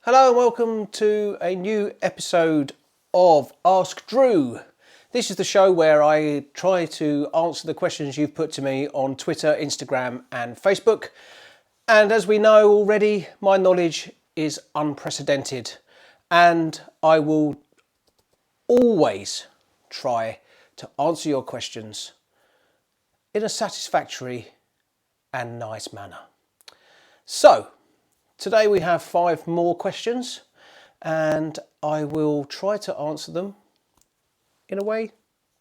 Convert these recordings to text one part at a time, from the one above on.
Hello and welcome to a new episode of Ask Drew. This is the show where I try to answer the questions you've put to me on Twitter, Instagram and Facebook. And as we know already, my knowledge is unprecedented and I will always try to answer your questions in a satisfactory and nice manner. So, today we have 5 more questions and I will try to answer them in a way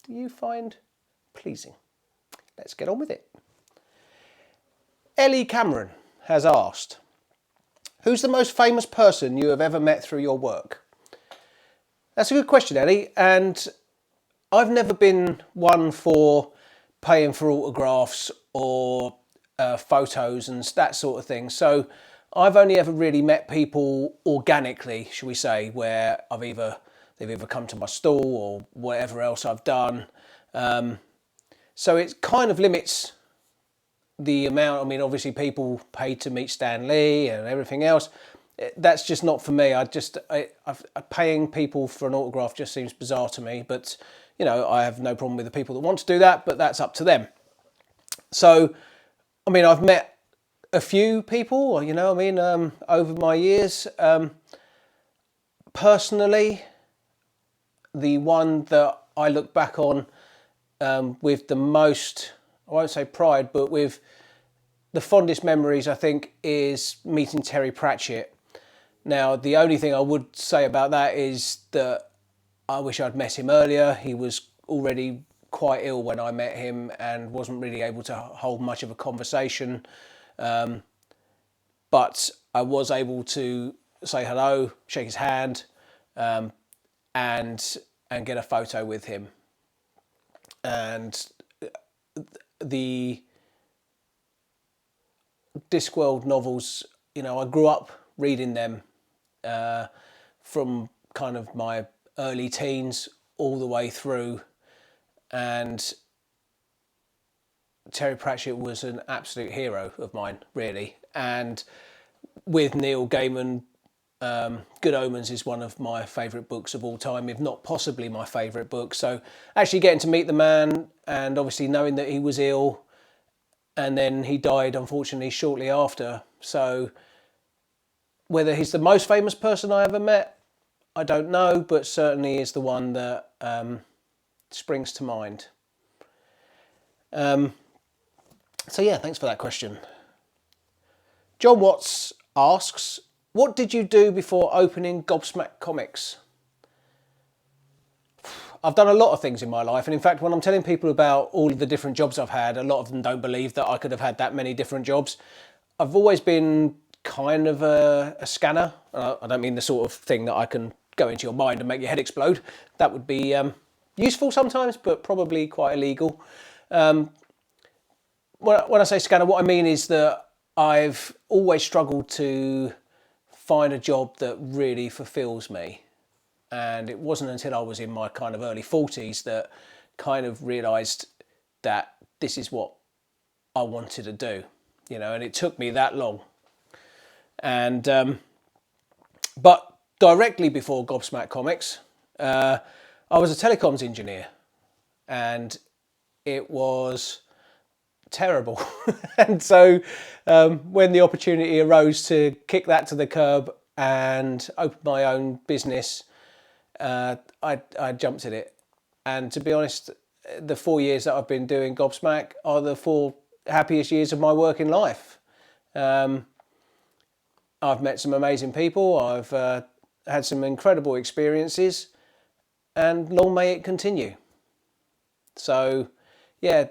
that you find pleasing. Let's get on with it. Ellie Cameron has asked, who's the most famous person you have ever met through your work? That's a good question, Ellie, and I've never been one for paying for autographs or photos and that sort of thing. So I've only ever really met people organically, shall we say, where they've either come to my stall or whatever else I've done. So it kind of limits the amount. I mean, obviously people paid to meet Stan Lee and everything else. That's just not for me. Paying people for an autograph just seems bizarre to me. But, you know, I have no problem with the people that want to do that, but that's up to them. So, I mean, I've met a few people, you know, over my years. Personally, the one that I look back on with the most, I won't say pride, but with the fondest memories, I think, is meeting Terry Pratchett. Now, the only thing I would say about that is that I wish I'd met him earlier. He was already quite ill when I met him and wasn't really able to hold much of a conversation. But I was able to say hello, shake his hand, and get a photo with him. And the Discworld novels, you know, I grew up reading them from kind of my early teens all the way through, and Terry Pratchett was an absolute hero of mine, really. And with Neil Gaiman, Good Omens is one of my favourite books of all time, if not possibly my favourite book. So actually getting to meet the man and obviously knowing that he was ill and then he died, unfortunately, shortly after. So whether he's the most famous person I ever met, I don't know, but certainly is the one that springs to mind. So yeah, thanks for that question. John Watts asks, what did you do before opening Gobsmack Comics? I've done a lot of things in my life, and in fact, when I'm telling people about all of the different jobs I've had, a lot of them don't believe that I could have had that many different jobs. I've always been kind of a scanner. I don't mean the sort of thing that I can go into your mind and make your head explode. That would be useful sometimes, but probably quite illegal. When I say scanner, what I mean is that I've always struggled to find a job that really fulfills me. And it wasn't until I was in my kind of early 40s that kind of realised that this is what I wanted to do, you know, and it took me that long. And but directly before Gobsmack Comics, I was a telecoms engineer, and it was terrible. And so when the opportunity arose to kick that to the curb and open my own business, I jumped at it. And to be honest, the 4 years that I've been doing Gobsmack are the 4 happiest years of my working life. I've met some amazing people. I've had some incredible experiences, and long may it continue. So yeah,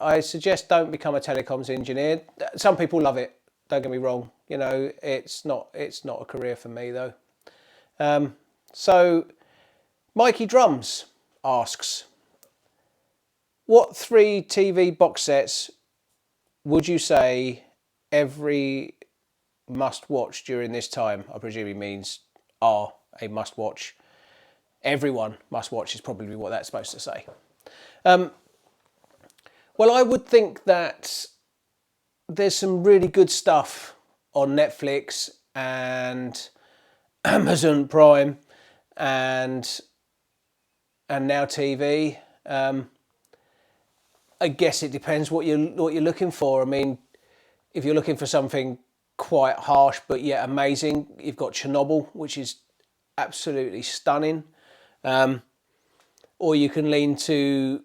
I suggest don't become a telecoms engineer. Some people love it, don't get me wrong. You know, it's not a career for me though. So Mikey Drums asks, what 3 TV box sets would you say every must watch during this time? I presume he means are a must watch. Everyone must watch is probably what that's supposed to say. Well, I would think that there's some really good stuff on Netflix and Amazon Prime and now TV. I guess it depends what you're looking for. I mean, if you're looking for something quite harsh but yet amazing, you've got Chernobyl, which is absolutely stunning. Or you can lean to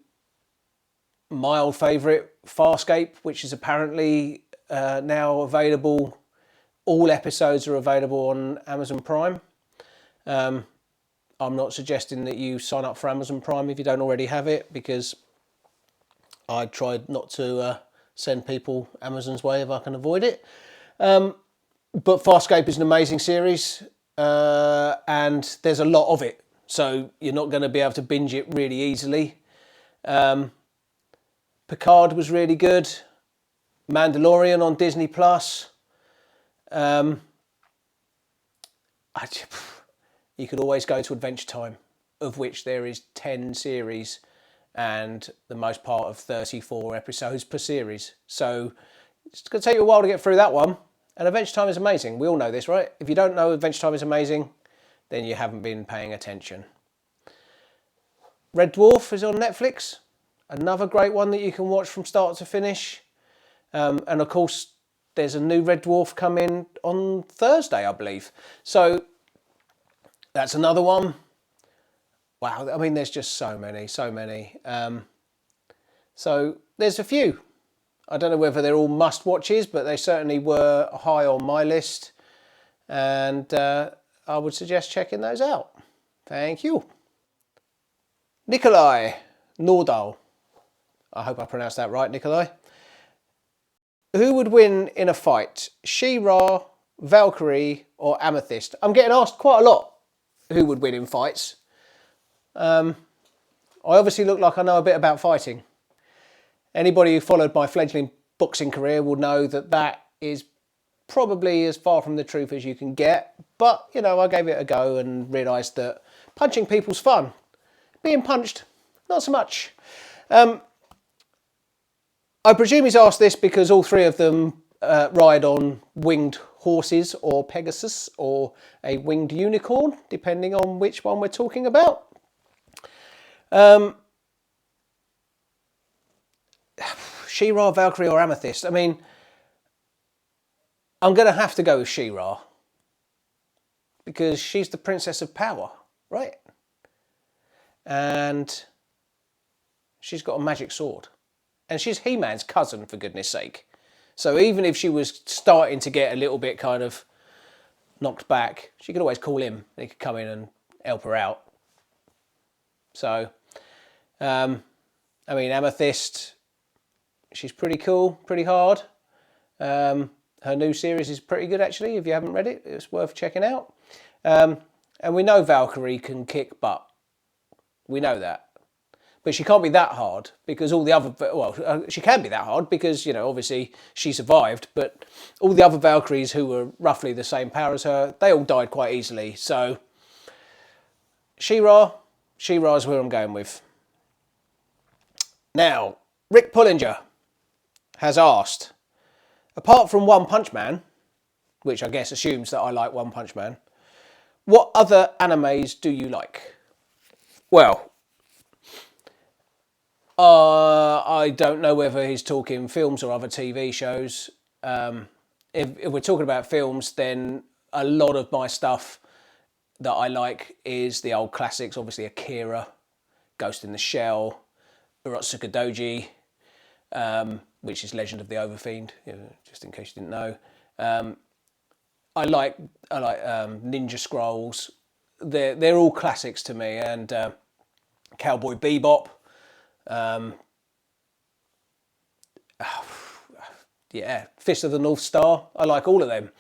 my old favourite, Farscape, which is apparently now available. All episodes are available on Amazon Prime. I'm not suggesting that you sign up for Amazon Prime if you don't already have it, because I tried not to send people Amazon's way if I can avoid it. But Farscape is an amazing series, and there's a lot of it, so you're not going to be able to binge it really easily. Picard was really good. Mandalorian on Disney Plus. You could always go to Adventure Time, of which there is 10 series and the most part of 34 episodes per series. So it's going to take you a while to get through that one. And Adventure Time is amazing. We all know this, right? If you don't know Adventure Time is amazing, then you haven't been paying attention. Red Dwarf is on Netflix. Another great one that you can watch from start to finish. And of course, there's a new Red Dwarf coming on Thursday, I believe. So that's another one. Wow, I mean, there's just so many. So there's a few. I don't know whether they're all must-watches, but they certainly were high on my list. And I would suggest checking those out. Thank you. Nicolai Nordahl. I hope I pronounced that right, Nicolai. Who would win in a fight? She-Ra, Valkyrie, or Amethyst? I'm getting asked quite a lot who would win in fights. I obviously look like I know a bit about fighting. Anybody who followed my fledgling boxing career will know that that is probably as far from the truth as you can get. But, you know, I gave it a go and realised that punching people's fun. Being punched, not so much. I presume he's asked this because all three of them ride on winged horses or Pegasus or a winged unicorn, depending on which one we're talking about. She-Ra, Valkyrie or Amethyst? I mean, I'm going to have to go with She-Ra because she's the princess of power, right? And she's got a magic sword. And she's He-Man's cousin, for goodness sake. So even if she was starting to get a little bit kind of knocked back, she could always call him and he could come in and help her out. So, I mean, Amethyst, she's pretty cool, pretty hard. Her new series is pretty good, actually. If you haven't read it, it's worth checking out. And we know Valkyrie can kick butt. We know that. But she can't be that hard because all the other... Well, she can be that hard because, you know, obviously she survived. But all the other Valkyries who were roughly the same power as her, they all died quite easily. So, She-Ra is where I'm going with. Now, Rick Pullinger has asked, apart from One Punch Man, which I guess assumes that I like One Punch Man, what other animes do you like? Well, I don't know whether he's talking films or other TV shows. If we're talking about films, then a lot of my stuff that I like is the old classics, obviously Akira, Ghost in the Shell, Urotsuka Doji, which is Legend of the Overfiend, you know, just in case you didn't know. I like Ninja Scrolls. They're all classics to me, and Cowboy Bebop. Yeah, Fist of the North Star. I like all of them.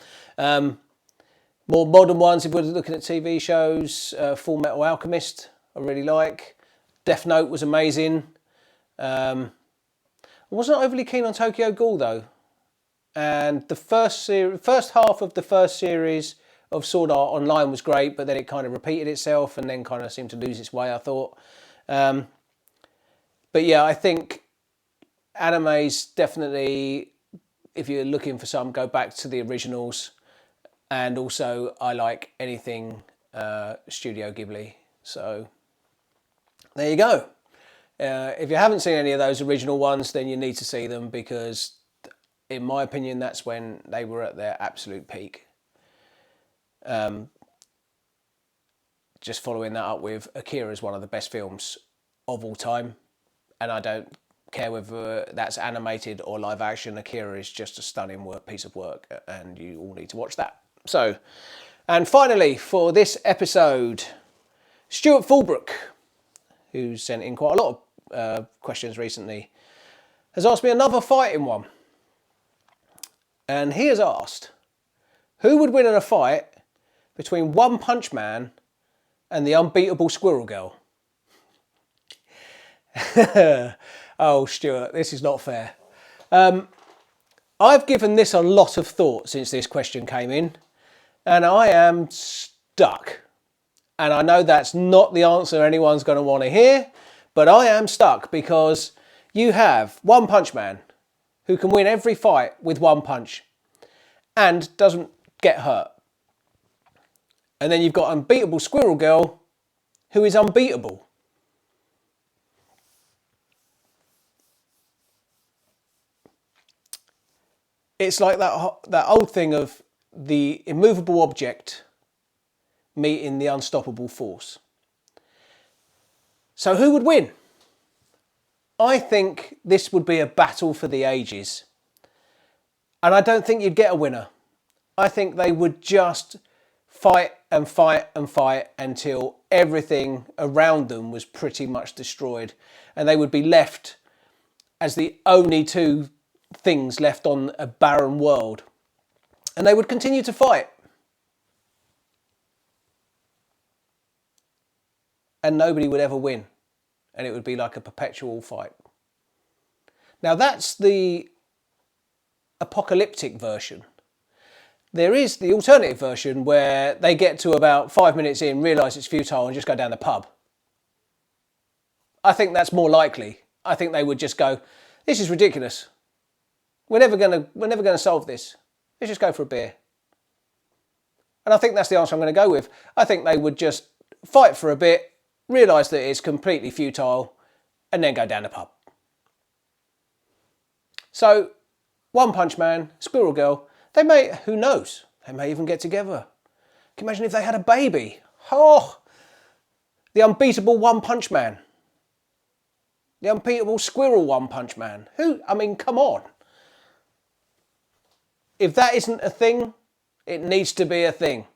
More modern ones, if we're looking at TV shows, Full Metal Alchemist, I really like. Death Note was amazing. I wasn't overly keen on Tokyo Ghoul though. And the first half of the first series of Sword Art Online was great, but then it kind of repeated itself and then kind of seemed to lose its way, I thought. But yeah, I think animes definitely, if you're looking for some, go back to the originals. And also I like anything Studio Ghibli. So there you go. If you haven't seen any of those original ones, then you need to see them, because in my opinion that's when they were at their absolute peak. Just following that up with Akira is one of the best films of all time, and I don't care whether that's animated or live action. Akira is just a stunning piece of work, and you all need to watch that. So, and finally for this episode, Stuart Fullbrook, who's sent in quite a lot of questions recently, has asked me another fighting one. And he has asked, who would win in a fight between One Punch Man and the unbeatable Squirrel Girl? Oh, Stuart, this is not fair. I've given this a lot of thought since this question came in, and I am stuck. And I know that's not the answer anyone's going to want to hear, but I am stuck, because you have One Punch Man, who can win every fight with one punch and doesn't get hurt. And then you've got unbeatable Squirrel Girl, who is unbeatable. It's like that old thing of the immovable object meeting the unstoppable force. So who would win? I think this would be a battle for the ages. And I don't think you'd get a winner. I think they would just fight and fight and fight until everything around them was pretty much destroyed. And they would be left as the only two things left on a barren world. And they would continue to fight. And nobody would ever win. And it would be like a perpetual fight. Now that's the apocalyptic version. There is the alternative version where they get to about 5 minutes in, realise it's futile, and just go down the pub. I think that's more likely. I think they would just go, this is ridiculous. We're never gonna solve this. Let's just go for a beer. And I think that's the answer I'm going to go with. I think they would just fight for a bit, realise that it's completely futile, and then go down the pub. So, One Punch Man, Squirrel Girl, they may, who knows, they may even get together. Can you imagine if they had a baby? Oh, the unbeatable One Punch Man. The unbeatable Squirrel One Punch Man. I mean, come on. If that isn't a thing, it needs to be a thing.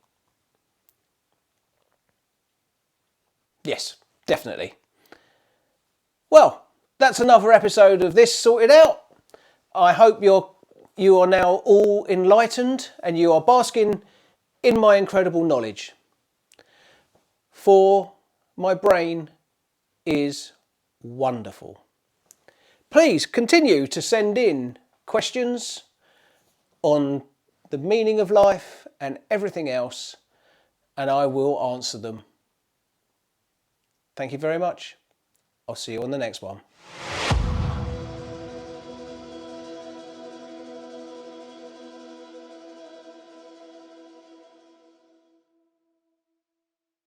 Yes, definitely. Well, that's another episode of this sorted out. I hope you are now all enlightened and you are basking in my incredible knowledge. For my brain is wonderful. Please continue to send in questions on the meaning of life and everything else, and I will answer them. Thank you very much. I'll see you on the next one.